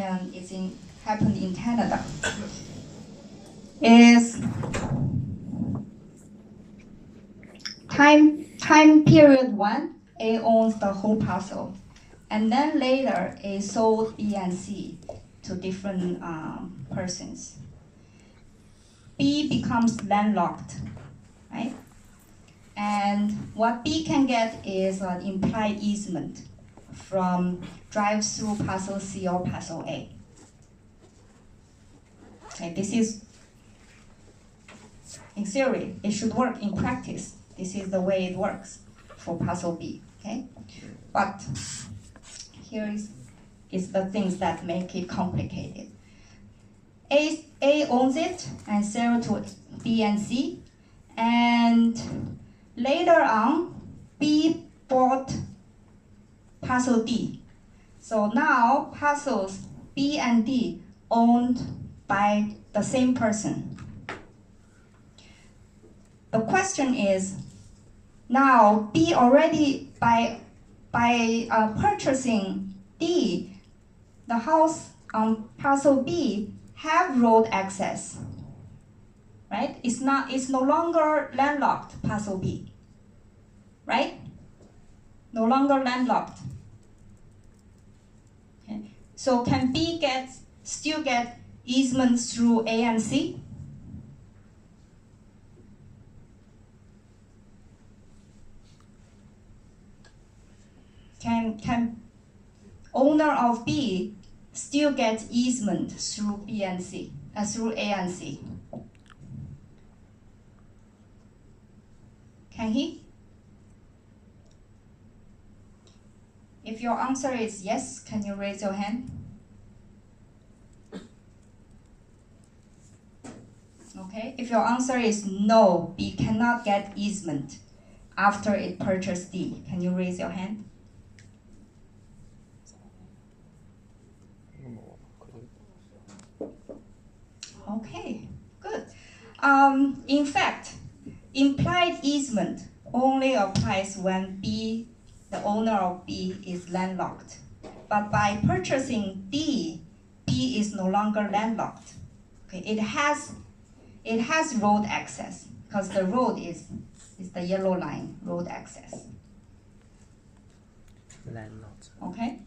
and happened in Canada, is time period 1, A owns the whole parcel. And then later, A sold B and C to different persons. B becomes landlocked, right? And what B can get is an implied easement from drive-through parcel C or parcel A. Okay, this is, in theory, it should work. In practice, this is the way it works for parcel B, okay? But here is the things that make it complicated. A owns it and sells to B and C, and later on, B bought parcel D. So now parcels B and D owned by the same person. The question is, now B already, by purchasing D, the house on parcel B have road access, right? It's no longer landlocked, parcel B, right? No longer landlocked. Okay. So can B still get easements through A and C? Can owner of B still get easement through B and C, through A and C? Can he? If your answer is yes, can you raise your hand? Okay, if your answer is no, B cannot get easement after it purchased D, can you raise your hand? Okay, good. In fact, implied easement only applies when B, the owner of B, is landlocked. But by purchasing D, B is no longer landlocked. Okay, it has road access because the road is the yellow line, road access. Landlocked. Okay,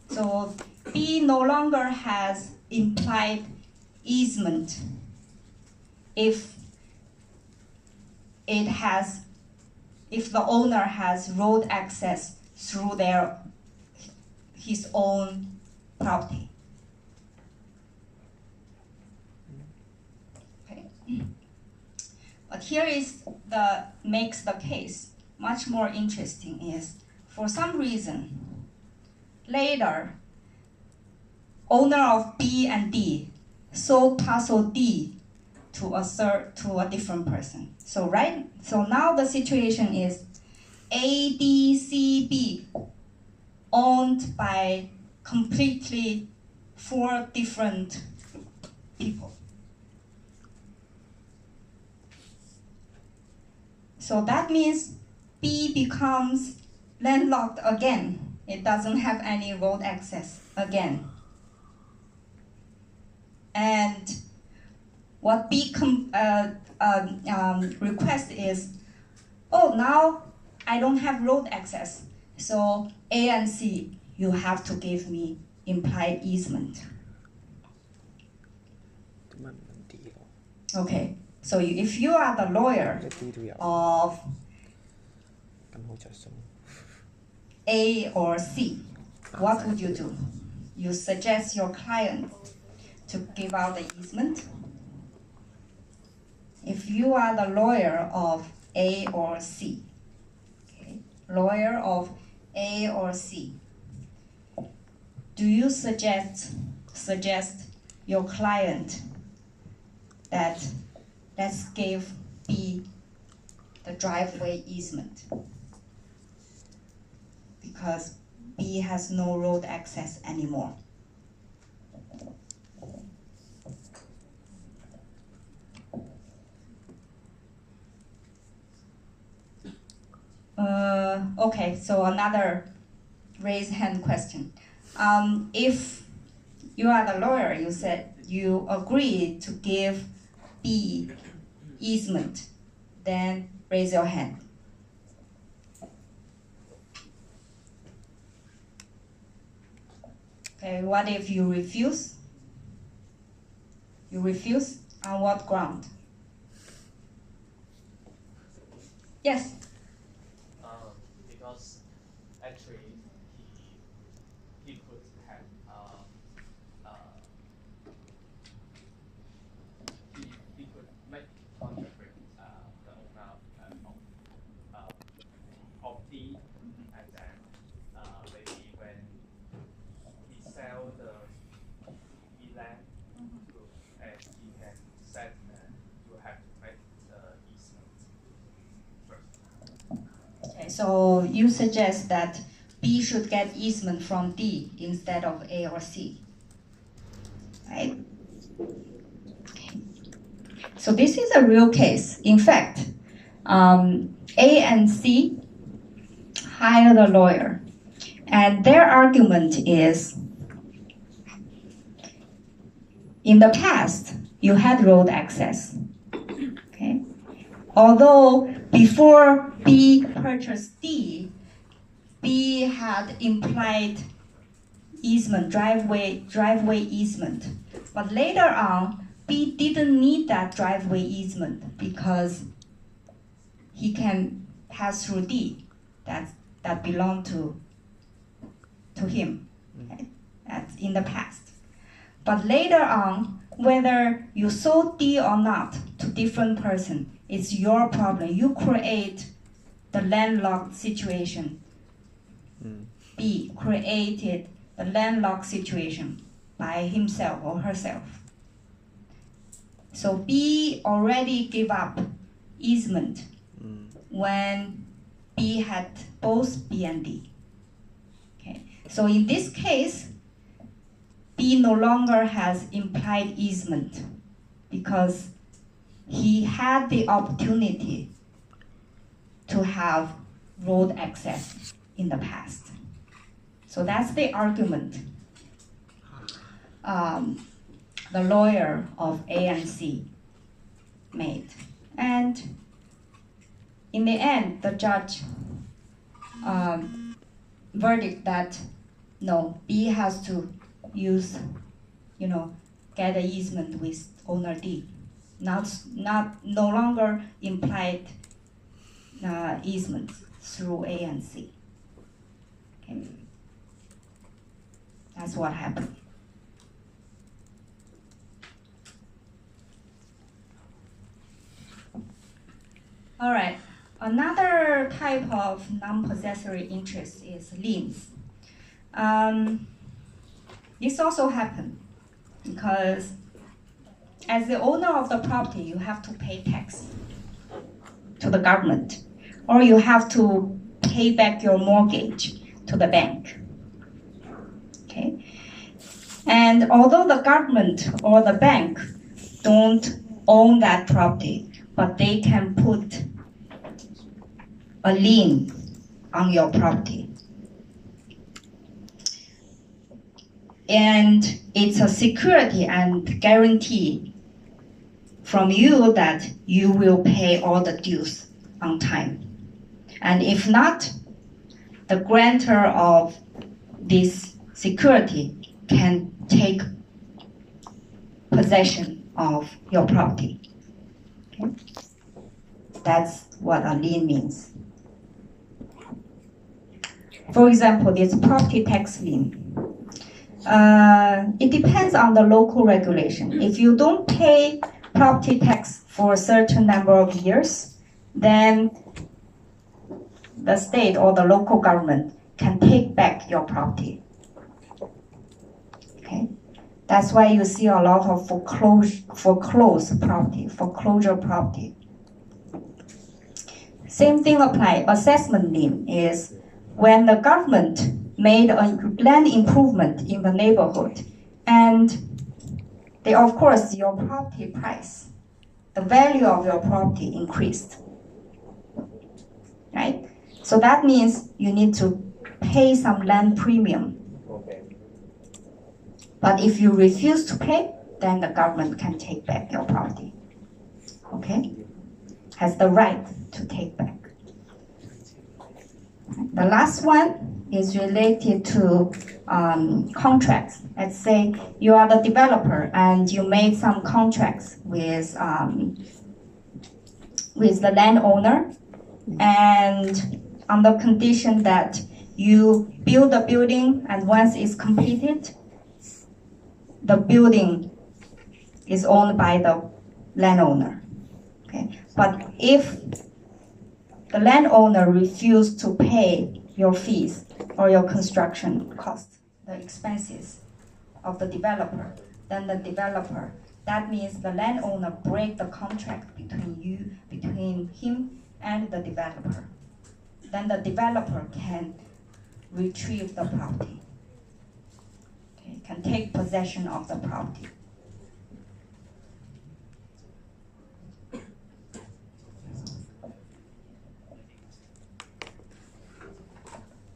so B no longer has implied easement if the owner has road access through his own property. Okay. But here makes the case much more interesting is, for some reason, later, owner of B and D sold parcel D to a different person. So now the situation is A, B, C, B owned by completely 4 different people. So that means B becomes landlocked again. It doesn't have any road access again. And what B request is, oh, now I don't have road access. So A and C, you have to give me implied easement. Okay, so if you are the lawyer of A or C, what would you do? You suggest your client to give out the easement. If you are the lawyer of A or C, okay, lawyer of A or C, do you suggest your client that let's give B the driveway easement because B has no road access anymore? Okay, so another raise hand question. If You are the lawyer. You said you agreed to give B easement. Then raise your hand. Okay, what if you refuse? You refuse? On what ground? Yes? Because actually he could have he could make contract with the owner of D, and then maybe when he sell the land to, and he can set you have to make the easement first. Okay, so you suggest that B should get easement from D instead of A or C, right? Okay. So this is a real case. In fact, A and C hired a lawyer, and their argument is, in the past, you had road access. Okay? Although before B purchased D, B had implied easement, driveway easement. But later on, B didn't need that driveway easement because he can pass through D that belonged to him. Okay? That's in the past. But later on, whether you sold D or not to different person, it's your problem. You create the landlocked situation. B created the landlocked situation by himself or herself. So B already gave up easement when B had both B and D. Okay. So in this case, B no longer has implied easement because he had the opportunity to have road access in the past. So that's the argument the lawyer of A and C made. And in the end, the judge verdict that no, B has to use, get an easement with owner D, no longer implied easement through A and C. Okay. That's what happened. All right. Another type of non-possessory interest is liens. This also happened because as the owner of the property, you have to pay tax to the government, or you have to pay back your mortgage to the bank. Okay? And although the government or the bank don't own that property, but they can put a lien on your property. And it's a security and guarantee from you that you will pay all the dues on time. And if not, the grantor of this security can take possession of your property. Okay? That's what a lien means. For example, this property tax lien. It depends on the local regulation. If you don't pay property tax for a certain number of years, then the state or the local government can take back your property. Okay? That's why you see a lot of foreclosure property. Same thing applies. Assessment lien is when the government made a land improvement in the neighborhood, and they, of course, your property price, the value of your property increased, right? So that means you need to pay some land premium. Okay. But if you refuse to pay, then the government can take back your property. Okay? Has the right to take back. The last one is related to contracts. Let's say you are the developer and you made some contracts with the landowner, and on the condition that you build the building, and once it's completed, the building is owned by the landowner. Okay? But if the landowner refuses to pay your fees or your construction costs, the expenses of the developer, then the developer, that means the landowner break the contract between him and the developer. Then the developer can retrieve the property. Okay, can take possession of the property.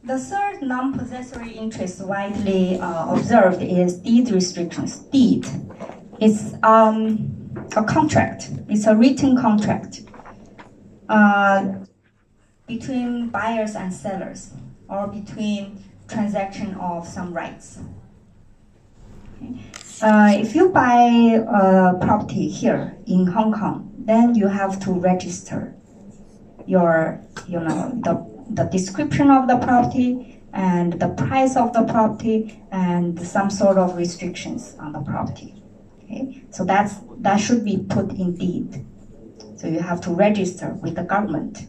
The third non-possessory interest widely observed is deed restrictions. Deed is a contract. It's a written contract between buyers and sellers, or between transaction of some rights. Okay. If you buy a property here in Hong Kong, then you have to register your, the description of the property and the price of the property and some sort of restrictions on the property. Okay? So that should be put in deed. So you have to register with the government.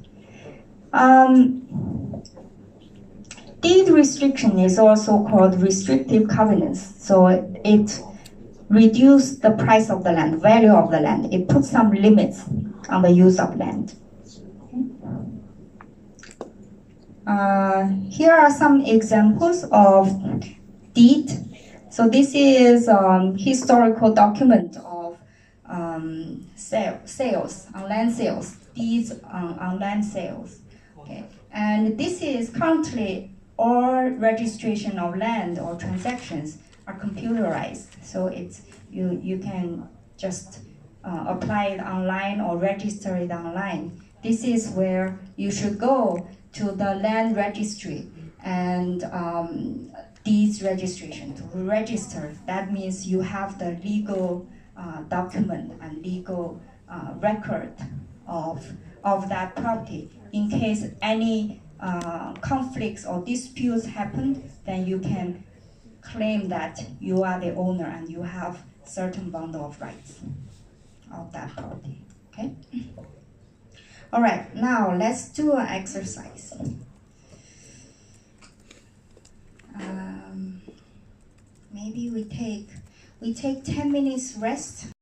Deed restriction is also called restrictive covenants. So it reduces the price of the land, value of the land. It puts some limits on the use of land. Here are some examples of deed. So this is historical document of sales, on land sales, deeds on land sales. Okay. And this is currently all registration of land or transactions are computerized. So it's you can just apply it online or register it online. This is where you should go to the land registry and deeds registration to register. That means you have the legal document and legal record of that property. In case any conflicts or disputes happen, then you can claim that you are the owner and you have certain bundle of rights of that property. Okay. All right, now let's do an exercise. Maybe we take 10 minutes rest.